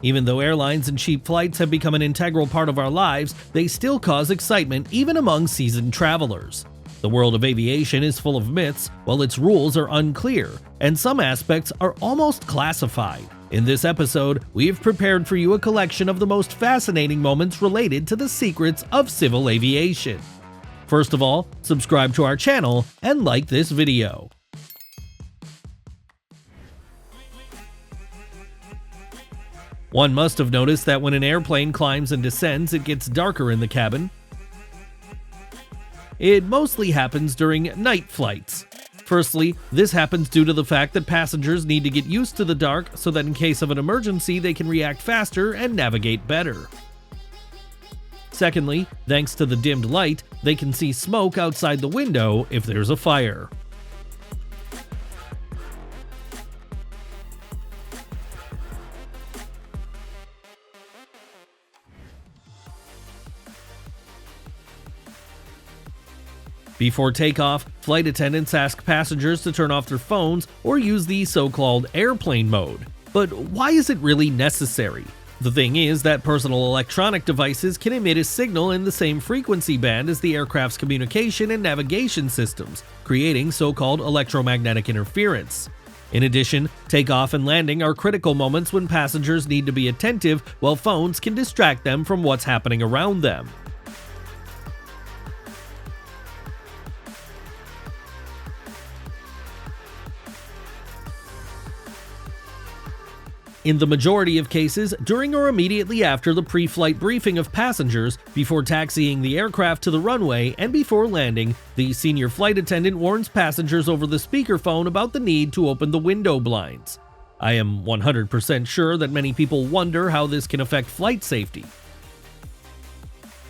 Even though airlines and cheap flights have become an integral part of our lives, they still cause excitement even among seasoned travelers. The world of aviation is full of myths, while its rules are unclear, and some aspects are almost classified. In this episode, we've prepared for you a collection of the most fascinating moments related to the secrets of civil aviation. First of all, subscribe to our channel and like this video. One must have noticed that when an airplane climbs and descends, it gets darker in the cabin. It mostly happens during night flights. Firstly, this happens due to the fact that passengers need to get used to the dark so that in case of an emergency they can react faster and navigate better. Secondly, thanks to the dimmed light, they can see smoke outside the window if there's a fire. Before takeoff, flight attendants ask passengers to turn off their phones or use the so-called airplane mode. But why is it really necessary? The thing is that personal electronic devices can emit a signal in the same frequency band as the aircraft's communication and navigation systems, creating so-called electromagnetic interference. In addition, takeoff and landing are critical moments when passengers need to be attentive, while phones can distract them from what's happening around them. In the majority of cases, during or immediately after the pre-flight briefing of passengers, before taxiing the aircraft to the runway, and before landing, the senior flight attendant warns passengers over the speakerphone about the need to open the window blinds. I am 100% sure that many people wonder how this can affect flight safety.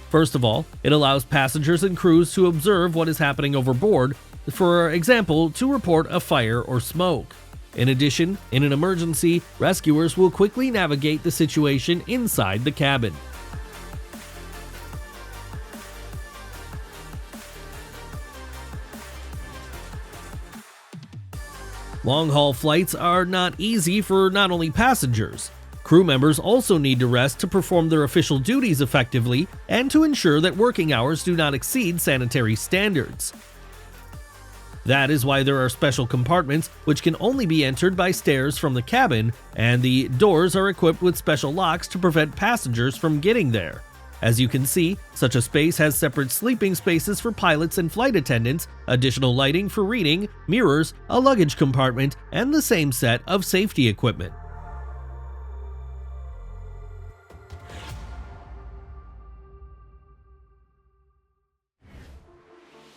First of all, it allows passengers and crews to observe what is happening overboard, for example, to report a fire or smoke. In addition, in an emergency, rescuers will quickly navigate the situation inside the cabin. Long-haul flights are not easy for not only passengers. Crew members also need to rest to perform their official duties effectively and to ensure that working hours do not exceed sanitary standards. That is why there are special compartments which can only be entered by stairs from the cabin, and the doors are equipped with special locks to prevent passengers from getting there. As you can see, such a space has separate sleeping spaces for pilots and flight attendants, additional lighting for reading, mirrors, a luggage compartment, and the same set of safety equipment.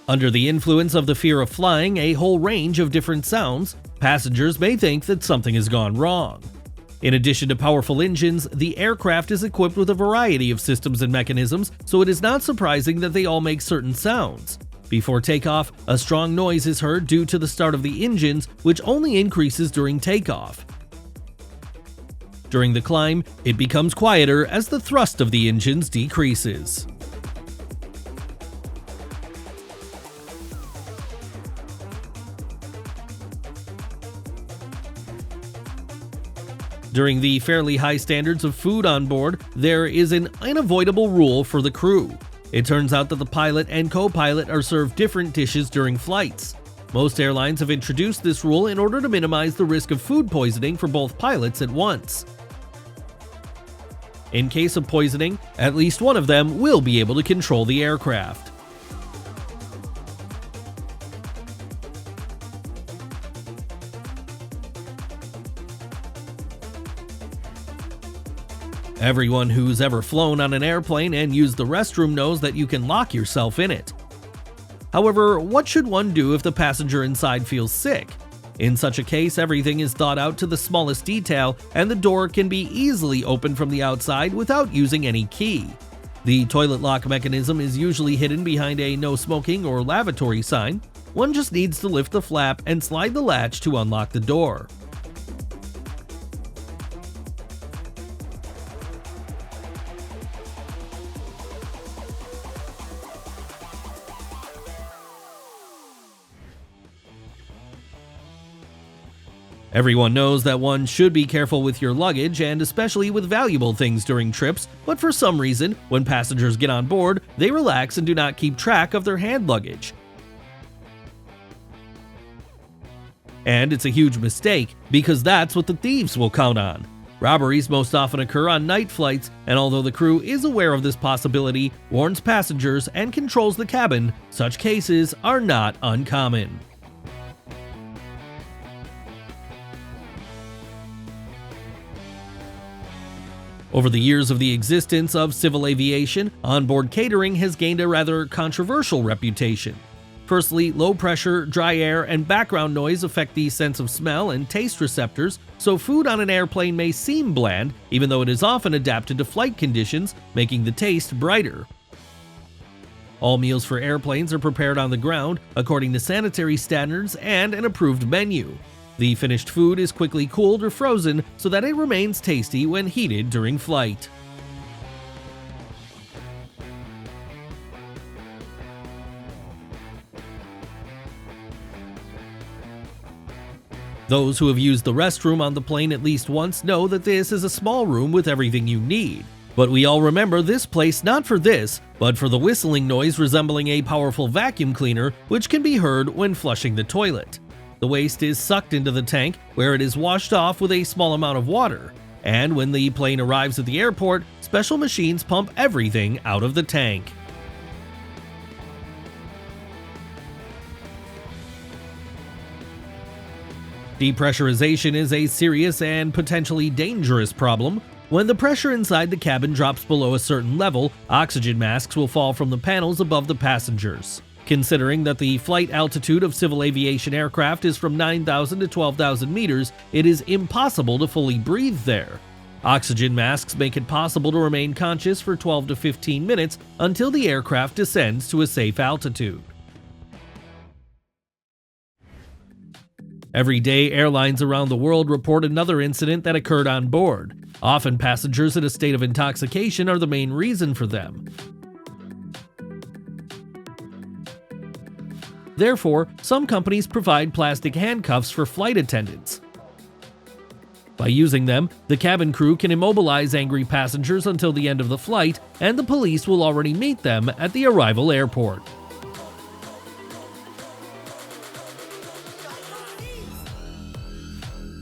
Under the influence of the fear of flying a whole range of different sounds, passengers may think that something has gone wrong. In addition to powerful engines, the aircraft is equipped with a variety of systems and mechanisms, so it is not surprising that they all make certain sounds. Before takeoff, a strong noise is heard due to the start of the engines, which only increases during takeoff. During the climb, it becomes quieter as the thrust of the engines decreases. During the fairly high standards of food on board, there is an unavoidable rule for the crew. It turns out that the pilot and co-pilot are served different dishes during flights. Most airlines have introduced this rule in order to minimize the risk of food poisoning for both pilots at once. In case of poisoning, at least one of them will be able to control the aircraft. Everyone who's ever flown on an airplane and used the restroom knows that you can lock yourself in it. However, what should one do if the passenger inside feels sick? In such a case, everything is thought out to the smallest detail, and the door can be easily opened from the outside without using any key. The toilet lock mechanism is usually hidden behind a no smoking or lavatory sign. One just needs to lift the flap and slide the latch to unlock the door. Everyone knows that one should be careful with your luggage and especially with valuable things during trips, but for some reason, when passengers get on board, they relax and do not keep track of their hand luggage. And it's a huge mistake, because that's what the thieves will count on. Robberies most often occur on night flights, and although the crew is aware of this possibility, warns passengers, and controls the cabin, such cases are not uncommon. Over the years of the existence of civil aviation, onboard catering has gained a rather controversial reputation. Firstly, low pressure, dry air, and background noise affect the sense of smell and taste receptors, so food on an airplane may seem bland, even though it is often adapted to flight conditions, making the taste brighter. All meals for airplanes are prepared on the ground, according to sanitary standards and an approved menu. The finished food is quickly cooled or frozen so that it remains tasty when heated during flight. Those who have used the restroom on the plane at least once know that this is a small room with everything you need. But we all remember this place not for this, but for the whistling noise resembling a powerful vacuum cleaner, which can be heard when flushing the toilet. The waste is sucked into the tank, where it is washed off with a small amount of water. And when the plane arrives at the airport, special machines pump everything out of the tank. Depressurization is a serious and potentially dangerous problem. When the pressure inside the cabin drops below a certain level, oxygen masks will fall from the panels above the passengers. Considering that the flight altitude of civil aviation aircraft is from 9,000 to 12,000 meters, it is impossible to fully breathe there. Oxygen masks make it possible to remain conscious for 12 to 15 minutes until the aircraft descends to a safe altitude. Every day, airlines around the world report another incident that occurred on board. Often, passengers in a state of intoxication are the main reason for them. Therefore, some companies provide plastic handcuffs for flight attendants. By using them, the cabin crew can immobilize angry passengers until the end of the flight, and the police will already meet them at the arrival airport.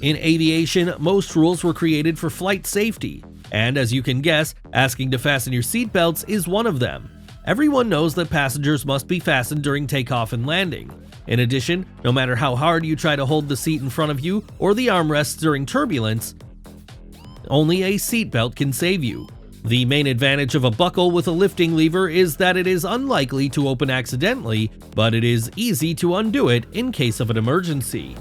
In aviation, most rules were created for flight safety, and as you can guess, asking to fasten your seatbelts is one of them. Everyone knows that passengers must be fastened during takeoff and landing. In addition, no matter how hard you try to hold the seat in front of you or the armrests during turbulence, only a seatbelt can save you. The main advantage of a buckle with a lifting lever is that it is unlikely to open accidentally, but it is easy to undo it in case of an emergency.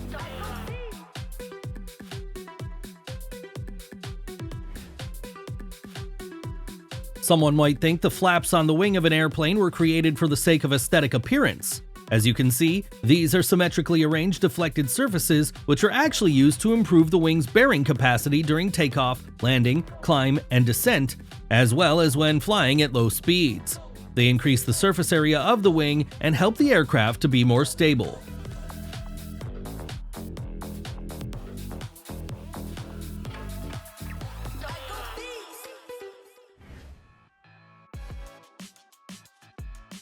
Someone might think the flaps on the wing of an airplane were created for the sake of aesthetic appearance. As you can see, these are symmetrically arranged deflected surfaces which are actually used to improve the wing's bearing capacity during takeoff, landing, climb, and descent, as well as when flying at low speeds. They increase the surface area of the wing and help the aircraft to be more stable.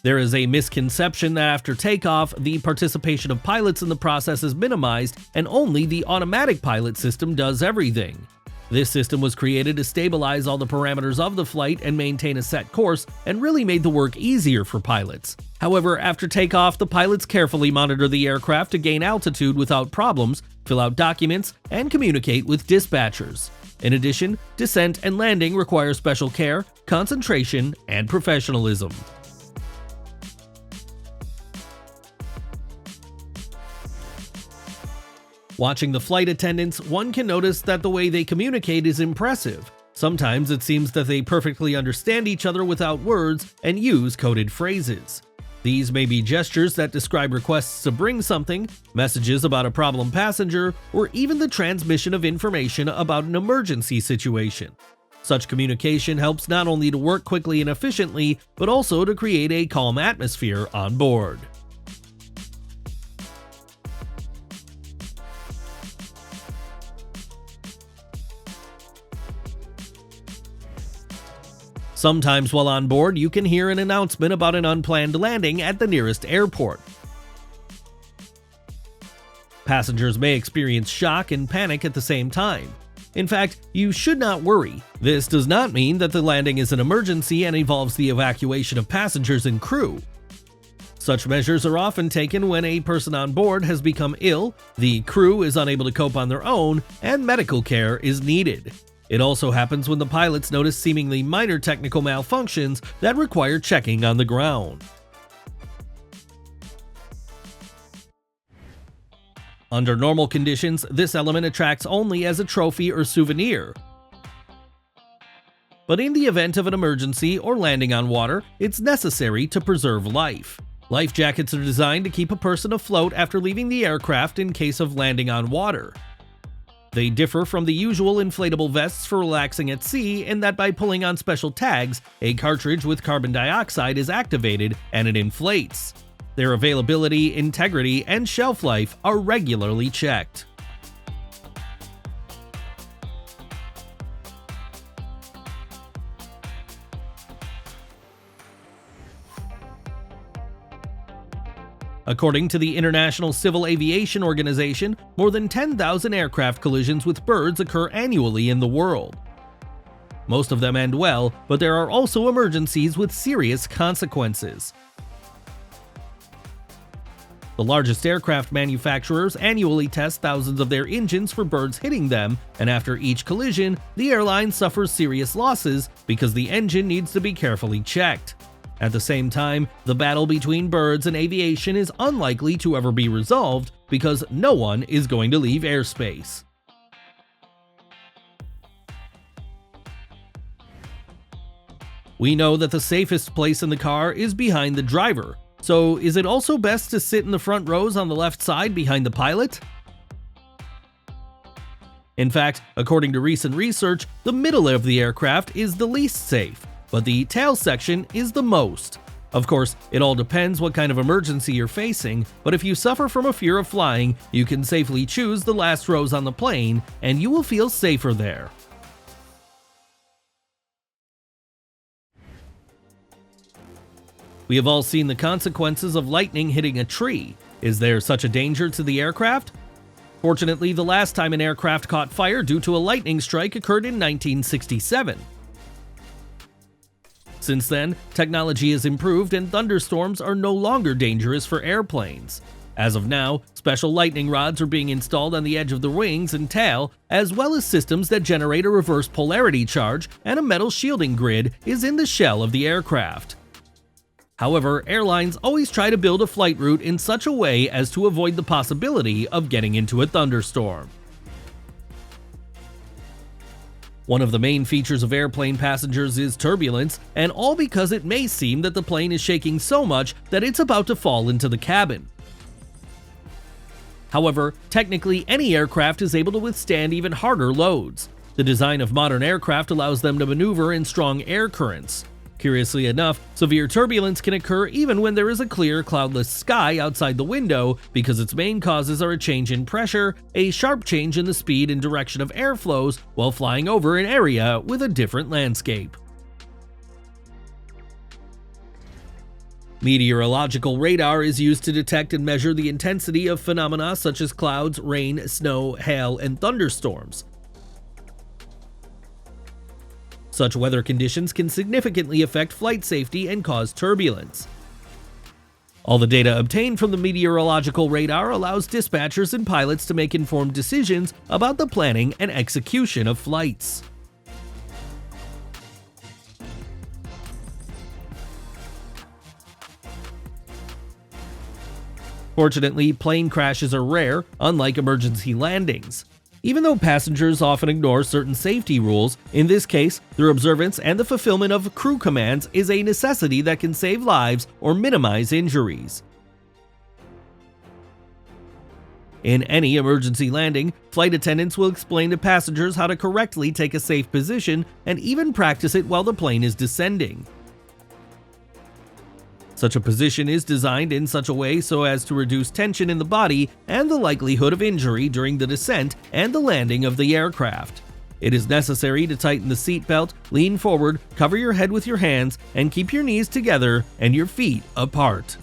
There is a misconception that after takeoff, the participation of pilots in the process is minimized and only the automatic pilot system does everything. This system was created to stabilize all the parameters of the flight and maintain a set course, and really made the work easier for pilots. However, after takeoff, the pilots carefully monitor the aircraft to gain altitude without problems, fill out documents, and communicate with dispatchers. In addition, descent and landing require special care, concentration, and professionalism. Watching the flight attendants, one can notice that the way they communicate is impressive. Sometimes it seems that they perfectly understand each other without words and use coded phrases. These may be gestures that describe requests to bring something, messages about a problem passenger, or even the transmission of information about an emergency situation. Such communication helps not only to work quickly and efficiently, but also to create a calm atmosphere on board. Sometimes while on board, you can hear an announcement about an unplanned landing at the nearest airport. Passengers may experience shock and panic at the same time. In fact, you should not worry. This does not mean that the landing is an emergency and involves the evacuation of passengers and crew. Such measures are often taken when a person on board has become ill, the crew is unable to cope on their own, and medical care is needed. It also happens when the pilots notice seemingly minor technical malfunctions that require checking on the ground. Under normal conditions, this element attracts only as a trophy or souvenir. But in the event of an emergency or landing on water, it's necessary to preserve life. Life jackets are designed to keep a person afloat after leaving the aircraft in case of landing on water. They differ from the usual inflatable vests for relaxing at sea in that by pulling on special tags, a cartridge with carbon dioxide is activated and it inflates. Their availability, integrity, and shelf life are regularly checked. According to the International Civil Aviation Organization, more than 10,000 aircraft collisions with birds occur annually in the world. Most of them end well, but there are also emergencies with serious consequences. The largest aircraft manufacturers annually test thousands of their engines for birds hitting them, and after each collision, the airline suffers serious losses because the engine needs to be carefully checked. At the same time, the battle between birds and aviation is unlikely to ever be resolved because no one is going to leave airspace. We know that the safest place in the car is behind the driver, so is it also best to sit in the front rows on the left side behind the pilot? In fact, according to recent research, the middle of the aircraft is the least safe, but the tail section is the most. Of course, it all depends what kind of emergency you're facing, but if you suffer from a fear of flying, you can safely choose the last rows on the plane, and you will feel safer there. We have all seen the consequences of lightning hitting a tree. Is there such a danger to the aircraft? Fortunately, the last time an aircraft caught fire due to a lightning strike occurred in 1967. Since then, technology has improved and thunderstorms are no longer dangerous for airplanes. As of now, special lightning rods are being installed on the edge of the wings and tail, as well as systems that generate a reverse polarity charge, and a metal shielding grid is in the shell of the aircraft. However, airlines always try to build a flight route in such a way as to avoid the possibility of getting into a thunderstorm. One of the main features of airplane passengers is turbulence, and all because it may seem that the plane is shaking so much that it's about to fall into the cabin. However, technically any aircraft is able to withstand even harder loads. The design of modern aircraft allows them to maneuver in strong air currents. Curiously enough, severe turbulence can occur even when there is a clear, cloudless sky outside the window because its main causes are a change in pressure, a sharp change in the speed and direction of airflows while flying over an area with a different landscape. Meteorological radar is used to detect and measure the intensity of phenomena such as clouds, rain, snow, hail, and thunderstorms. Such weather conditions can significantly affect flight safety and cause turbulence. All the data obtained from the meteorological radar allows dispatchers and pilots to make informed decisions about the planning and execution of flights. Fortunately, plane crashes are rare, unlike emergency landings. Even though passengers often ignore certain safety rules, in this case, their observance and the fulfillment of crew commands is a necessity that can save lives or minimize injuries. In any emergency landing, flight attendants will explain to passengers how to correctly take a safe position and even practice it while the plane is descending. Such a position is designed in such a way so as to reduce tension in the body and the likelihood of injury during the descent and the landing of the aircraft. It is necessary to tighten the seatbelt, lean forward, cover your head with your hands, and keep your knees together and your feet apart.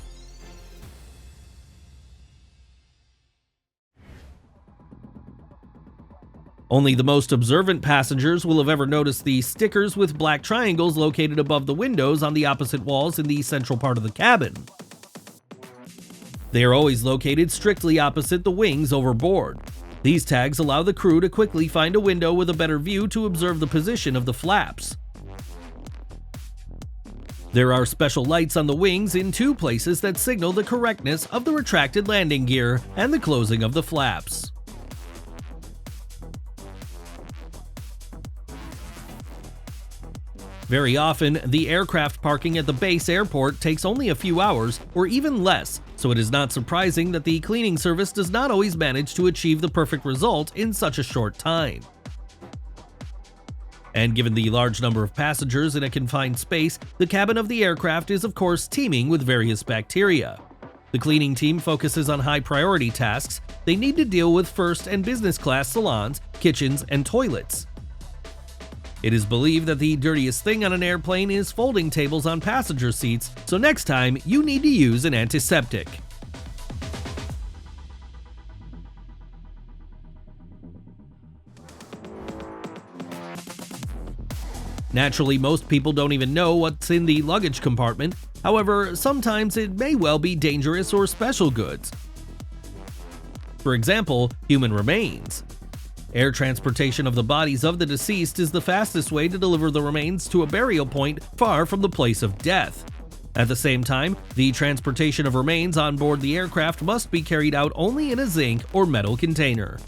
Only the most observant passengers will have ever noticed the stickers with black triangles located above the windows on the opposite walls in the central part of the cabin. They are always located strictly opposite the wings overboard. These tags allow the crew to quickly find a window with a better view to observe the position of the flaps. There are special lights on the wings in two places that signal the correctness of the retracted landing gear and the closing of the flaps. Very often, the aircraft parking at the base airport takes only a few hours or even less, so it is not surprising that the cleaning service does not always manage to achieve the perfect result in such a short time. And given the large number of passengers in a confined space, the cabin of the aircraft is of course teeming with various bacteria. The cleaning team focuses on high-priority tasks. They need to deal with first and business class salons, kitchens, and toilets. It is believed that the dirtiest thing on an airplane is folding tables on passenger seats, so next time you need to use an antiseptic. Naturally, most people don't even know what's in the luggage compartment. However, sometimes it may well be dangerous or special goods. For example, human remains. Air transportation of the bodies of the deceased is the fastest way to deliver the remains to a burial point far from the place of death. At the same time, the transportation of remains on board the aircraft must be carried out only in a zinc or metal container.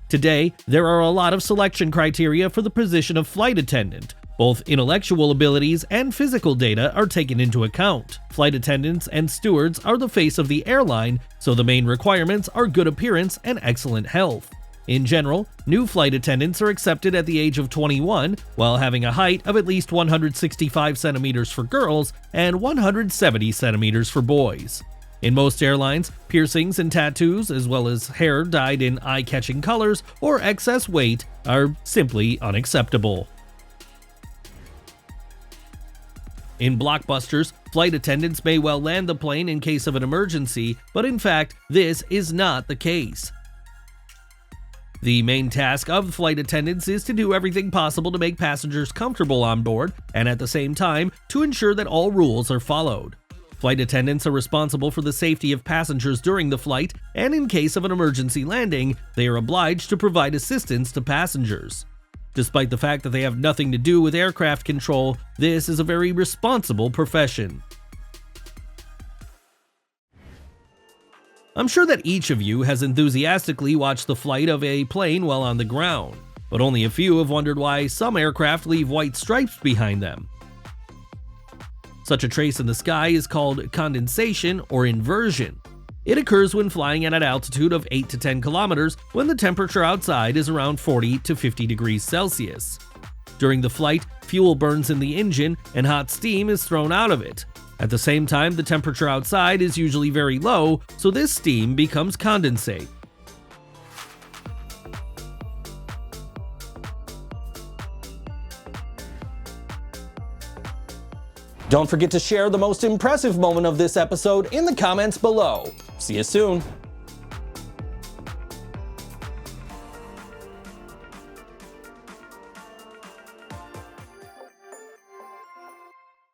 Today, there are a lot of selection criteria for the position of flight attendant. Both intellectual abilities and physical data are taken into account. Flight attendants and stewards are the face of the airline, so the main requirements are good appearance and excellent health. In general, new flight attendants are accepted at the age of 21, while having a height of at least 165 centimeters for girls and 170 centimeters for boys. In most airlines, piercings and tattoos, as well as hair dyed in eye-catching colors or excess weight, are simply unacceptable. In blockbusters, flight attendants may well land the plane in case of an emergency, but in fact, this is not the case. The main task of flight attendants is to do everything possible to make passengers comfortable on board, and at the same time, to ensure that all rules are followed. Flight attendants are responsible for the safety of passengers during the flight, and in case of an emergency landing, they are obliged to provide assistance to passengers. Despite the fact that they have nothing to do with aircraft control, this is a very responsible profession. I'm sure that each of you has enthusiastically watched the flight of a plane while on the ground, but only a few have wondered why some aircraft leave white stripes behind them. Such a trace in the sky is called condensation or inversion. It occurs when flying at an altitude of 8 to 10 kilometers when the temperature outside is around 40 to 50 degrees Celsius. During the flight, fuel burns in the engine and hot steam is thrown out of it. At the same time, the temperature outside is usually very low, so this steam becomes condensate. Don't forget to share the most impressive moment of this episode in the comments below. See you soon.